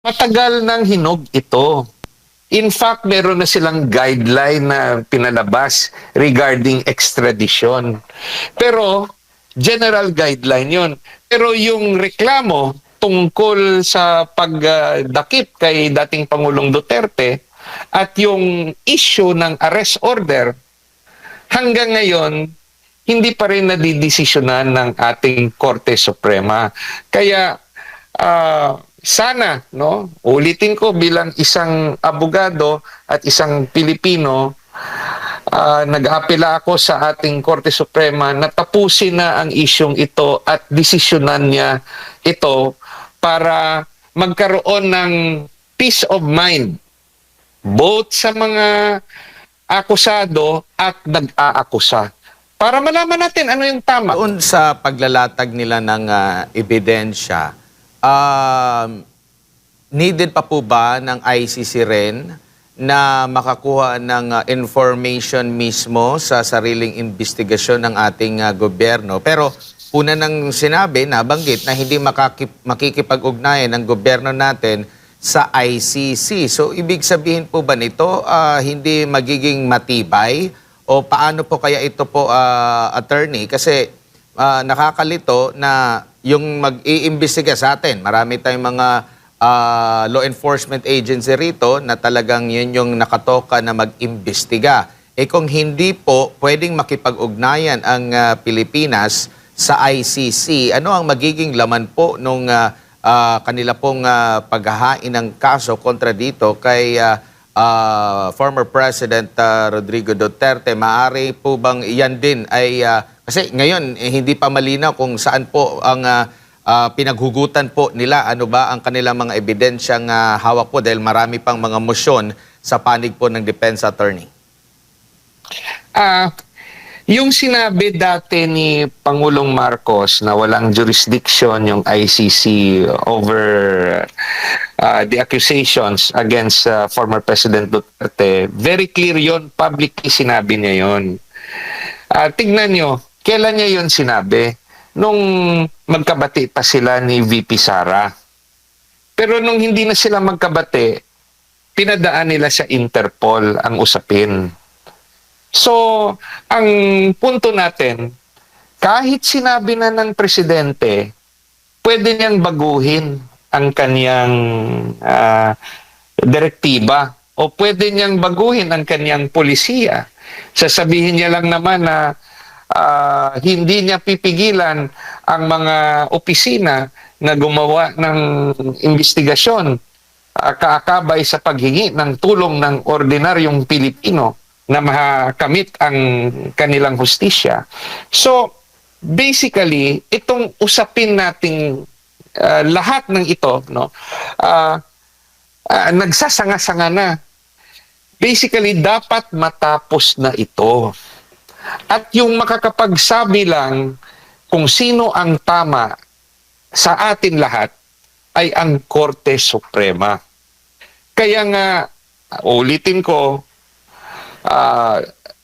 Matagal nang hinog ito. In fact, meron na silang guideline na pinalabas regarding extradition. Pero, general guideline yon. Pero yung reklamo tungkol sa pagdakip kay dating Pangulong Duterte at yung issue ng arrest order, hanggang ngayon, hindi pa rin nadidesisyonan ng ating Korte Suprema. Kaya, sana, no, ulitin ko bilang isang abogado at isang Pilipino, nag-aapela ako sa ating Korte Suprema na tapusin na ang isyong ito at desisyonan niya ito para magkaroon ng peace of mind both sa mga akusado at nag-aakusa. Para malaman natin ano yung tama. Doon sa paglalatag nila ng ebidensya, needed pa po ba ng ICC rin na makakuha ng information mismo sa sariling investigasyon ng ating gobyerno? Pero una nang sinabi, nabanggit na hindi makikipag-ugnayan ng gobyerno natin sa ICC. So ibig sabihin po ba nito hindi magiging matibay? O paano po kaya ito po, attorney? Kasi nakakalito na yung mag-iimbestiga sa atin, marami tayong mga law enforcement agency rito na talagang yun yung nakatoka na mag-imbestiga. Eh kung hindi po pwedeng makipag-ugnayan ang Pilipinas sa ICC, ano ang magiging laman po nung kanila pong paghahain ng kaso kontra dito kay former President Rodrigo Duterte? Maaari po bang iyan din ay kasi ngayon hindi pa malinaw kung saan po ang pinaghugutan po nila, ano ba ang kanilang mga ebidensyang hawak po dahil marami pang mga motion sa panig po ng defense attorney. Yung sinabi dati ni Pangulong Marcos na walang jurisdiction yung ICC over the accusations against former President Duterte, very clear yon, publicly sinabi niya yon. Tignan nyo, kailan niya yon sinabi? Nung magkabati pa sila ni VP Sara. Pero nung hindi na sila magkabati, pinadaan nila sa Interpol ang usapin. So, ang punto natin, kahit sinabi na ng presidente, pwede niyang baguhin ang kaniyang direktiba o pwede niyang baguhin ang kaniyang polisiya. Sasabihin niya lang naman na hindi niya pipigilan ang mga opisina na gumawa ng investigasyon kaakabay sa paghingi ng tulong ng ordinaryong Pilipino na makamit ang kanilang hustisya. So, basically, itong usapin nating lahat ng ito, no, nagsasanga-sanga na. Basically, dapat matapos na ito. At yung makakapagsabi lang kung sino ang tama sa atin lahat ay ang Korte Suprema. Kaya nga, ulitin ko,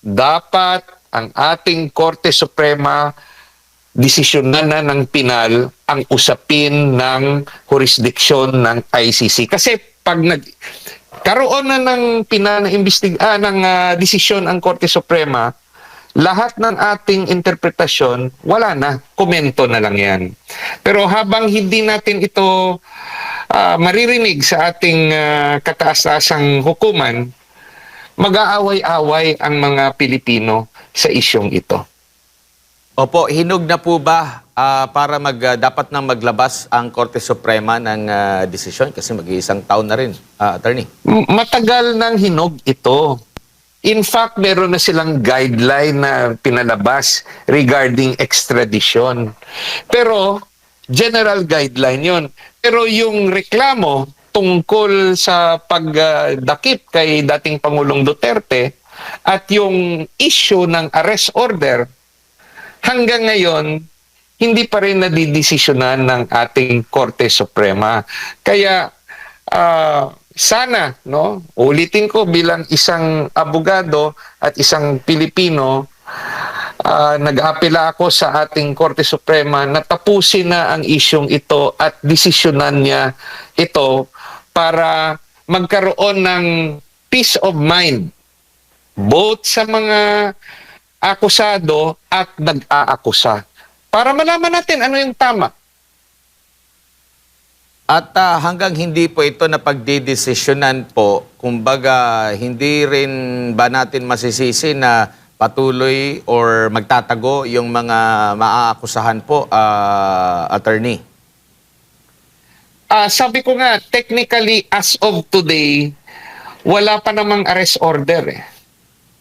dapat ang ating Korte Suprema desisyonan na ng pinal ang usapin ng jurisdiksyon ng ICC. Kasi pag karoon na ng pinal ng desisyon ang Korte Suprema, lahat ng ating interpretasyon, wala na. Komento na lang yan. Pero habang hindi natin ito maririnig sa ating kataas-taasang hukuman, mag-aaway-away ang mga Pilipino sa isyong ito. Opo, hinog na po ba para dapat nang maglabas ang Korte Suprema ng desisyon? Kasi mag-iisang taon na rin, attorney. Matagal nang hinog ito. In fact, meron na silang guideline na pinalabas regarding extradition. Pero, general guideline yon. Pero yung reklamo tungkol sa pagdakip kay dating Pangulong Duterte at yung issue ng arrest order, hanggang ngayon, hindi pa rin nadidesisyonan ng ating Korte Suprema. Kaya, sana, no, ulitin ko bilang isang abogado at isang Pilipino, nag-aapela ako sa ating Korte Suprema na tapusin na ang isyong ito at desisyonan niya ito para magkaroon ng peace of mind both sa mga akusado at nag-aakusa para malaman natin ano yung tama. At hanggang hindi po ito na pagdidesisyonan po, kumbaga hindi rin ba natin masisisi na patuloy or magtatago yung mga maaakusahan po, attorney? Sabi ko nga, technically as of today, wala pa namang arrest order eh.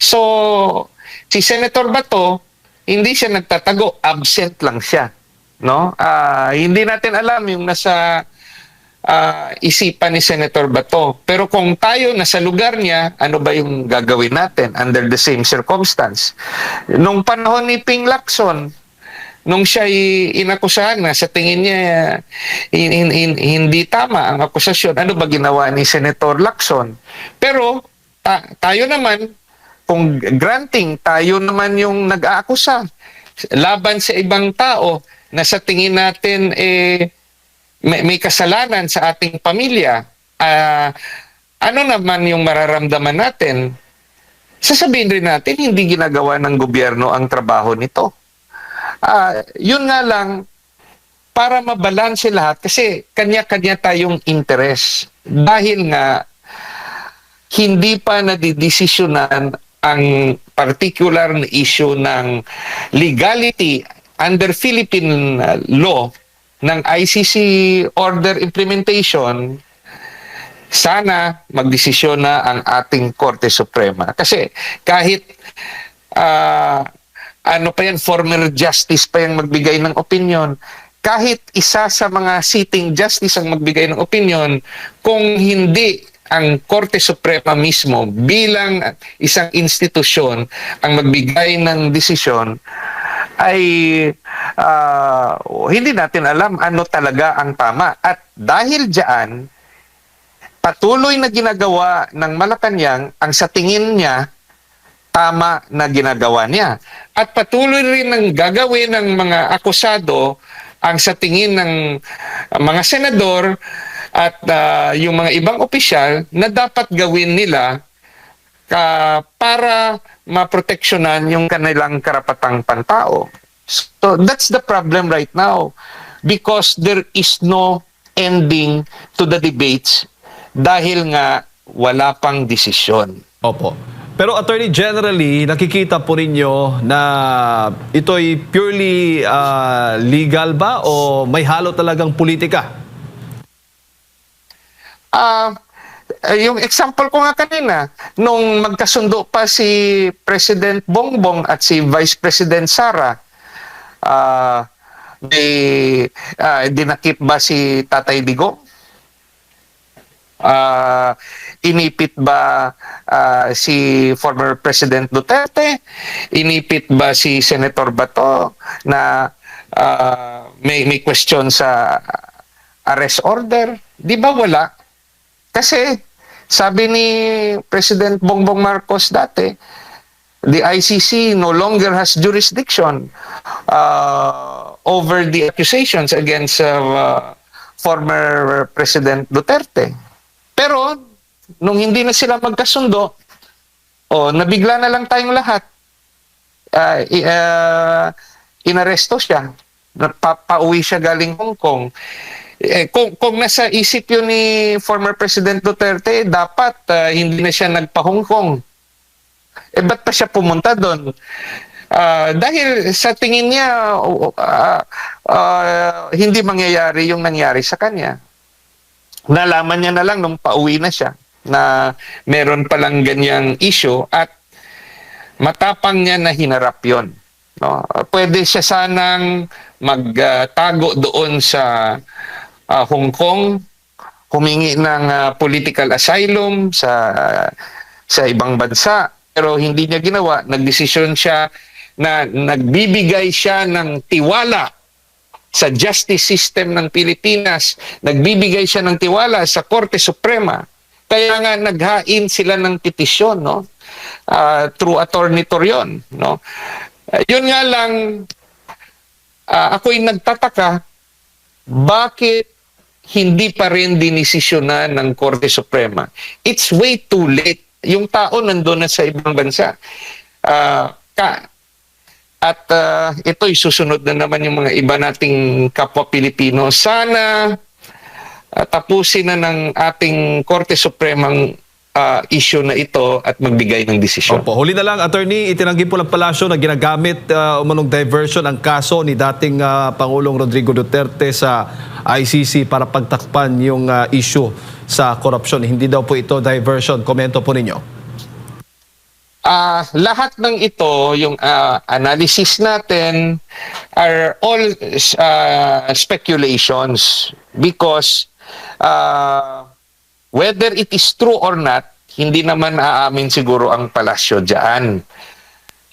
So, si Senator Bato, hindi siya nagtatago, absent lang siya. No? Hindi natin alam yung nasa isipan ni Senator Bato. Pero kung tayo nasa lugar niya, ano ba yung gagawin natin under the same circumstance? Nung panahon ni Ping Lacson, nung siya inakusahan na sa tingin niya hindi tama ang akusasyon, ano ba ginawa ni Senator Lacson? Pero tayo naman, kung granting, tayo naman yung nag-aakusa laban sa ibang tao na sa tingin natin may kasalanan sa ating pamilya, ano naman yung mararamdaman natin? Sasabihin rin natin, hindi ginagawa ng gobyerno ang trabaho nito. Yun nga lang, para mabalanse lahat, kasi kanya-kanya tayong interes. Dahil nga, hindi pa nadidesisyonan ang particular na issue ng legality under Philippine law ng ICC order implementation. Sana magdesisyon na ang ating Korte Suprema. Kasi kahit former justice pa yung magbigay ng opinion, kahit isa sa mga sitting justice ang magbigay ng opinion, kung hindi ang Korte Suprema mismo bilang isang institusyon ang magbigay ng desisyon, ay hindi natin alam ano talaga ang tama. At dahil diyan, patuloy na ginagawa ng Malacanang ang sa tingin niya tama na ginagawa niya. At patuloy rin ang gagawin ng mga akusado ang sa tingin ng mga senador at yung mga ibang opisyal na dapat gawin nila para maproteksyonan yung kanilang karapatang pantao. So that's the problem right now, because there is no ending to the debates dahil nga wala pang desisyon. Opo. Pero Attorney, generally, nakikita po ninyo na ito'y purely legal ba o may halo talagang politika? Yung example ko nga kanina, nung magkasundo pa si President Bongbong at si Vice President Sara, dinakip ba si Tatay Digong? Inipit ba si former President Duterte? Inipit ba si Senator Bato na may question sa arrest order? Di ba wala? Kasi sabi ni President Bongbong Marcos dati, the ICC no longer has jurisdiction over the accusations against former President Duterte. Pero nung hindi na sila magkasundo, nabigla na lang tayong lahat, inaresto siya, pauwi siya galing Hong Kong. Kung nasa isip yun ni former President Duterte, dapat hindi na siya nagpa-Hong Kong. Ba't pa siya pumunta doon? Dahil sa tingin niya, hindi mangyayari yung nangyari sa kanya. Nalaman niya na lang nung pauwi na siya na meron palang ganyang issue at matapang niya na hinarap yun. No? Pwede siya sanang magtago doon sa Hong Kong, humingi ng political asylum sa ibang bansa, pero hindi niya ginawa. Nagdesisyon siya na nagbibigay siya ng tiwala sa justice system ng Pilipinas, nagbibigay siya ng tiwala sa Korte Suprema. Kaya nga naghain sila ng petisyon, no? Through Attorney Torion, no? Yun nga lang, ako'y nagtataka, bakit hindi pa rin dinisisyonan ng Korte Suprema, it's way too late. Yung tao nandun na sa ibang bansa. Ito'y susunod na naman yung mga iba nating kapwa Pilipino. Sana tapusin na ng ating Korte Supremang issue na ito at magbigay ng desisyon. Opo, huli na lang, attorney, itinanggi po ng palasyo na ginagamit umanong diversion ang kaso ni dating Pangulong Rodrigo Duterte sa ICC para pagtakpan yung issue sa korupsyon. Hindi daw po ito diversion. Komento po ninyo. Lahat ng ito, yung analysis natin, are all speculations because whether it is true or not, hindi naman aamin siguro ang palasyo dyan.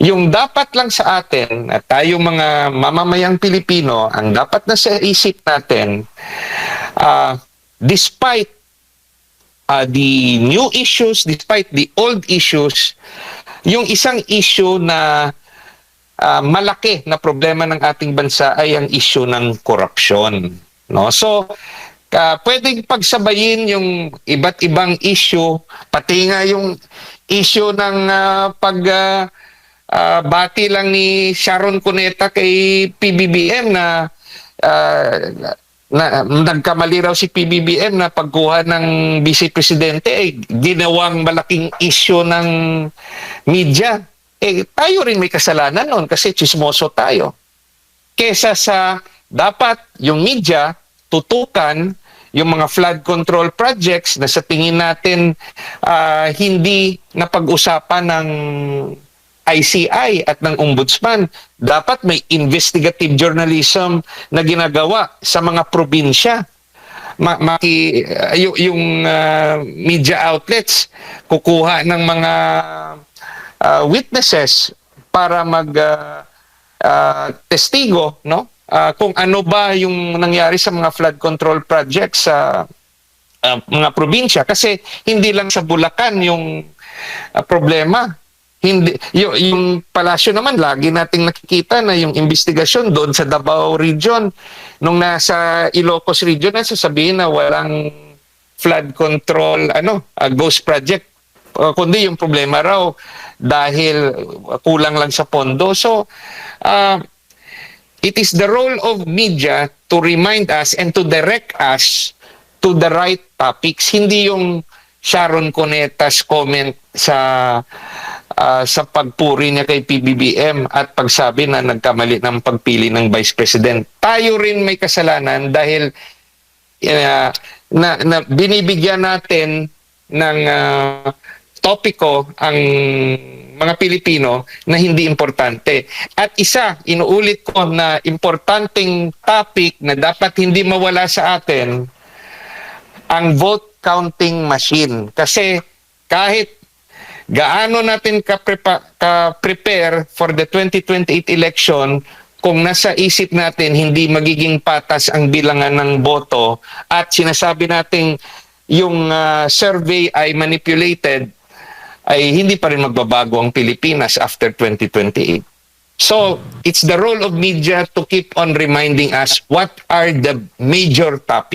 Yung dapat lang sa atin, at tayo mga mamamayang Pilipino, ang dapat na sa isip natin, despite the new issues, despite the old issues, yung isang issue na malaki na problema ng ating bansa ay ang issue ng corruption. No? So, pwedeng pagsabayin yung iba't ibang issue, pati nga yung issue ng bati lang ni Sharon Cuneta kay PBBM na nagkamali raw si PBBM na pagkuha ng Vice Presidente ginawang malaking issue ng media. Tayo rin may kasalanan noon kasi chismoso tayo. Kesa sa dapat yung media tutukan yung mga flood control projects na sa tingin natin hindi napag-usapan ng ICI at ng Ombudsman. Dapat may investigative journalism na ginagawa sa mga probinsya. Yung media outlets kukuha ng mga witnesses para testigo, no? Kung ano ba yung nangyari sa mga flood control projects sa mga probinsya. Kasi hindi lang sa Bulacan yung problema. Hindi, yung palasyo naman, lagi nating nakikita na yung investigasyon doon sa Davao Region. Nung nasa Ilocos Region, sasabihin na walang flood control, ghost project. Kundi yung problema raw dahil kulang lang sa pondo. So, it is the role of media to remind us and to direct us to the right topics. Hindi yung Sharon Cuneta's comment sa pagpuri niya kay PBBM at pagsabi na nagkamali ng pagpili ng Vice President. Tayo rin may kasalanan dahil na binibigyan natin ng topiko ang mga Pilipino na hindi importante. At inuulit ko na importanteng topic na dapat hindi mawala sa atin, ang vote counting machine. Kasi kahit gaano natin ka-prepare for the 2028 election, kung nasa isip natin hindi magiging patas ang bilangan ng boto at sinasabi natin yung survey ay manipulated, ay hindi pa rin magbabago ang Pilipinas after 2028. So, it's the role of media to keep on reminding us what are the major topics.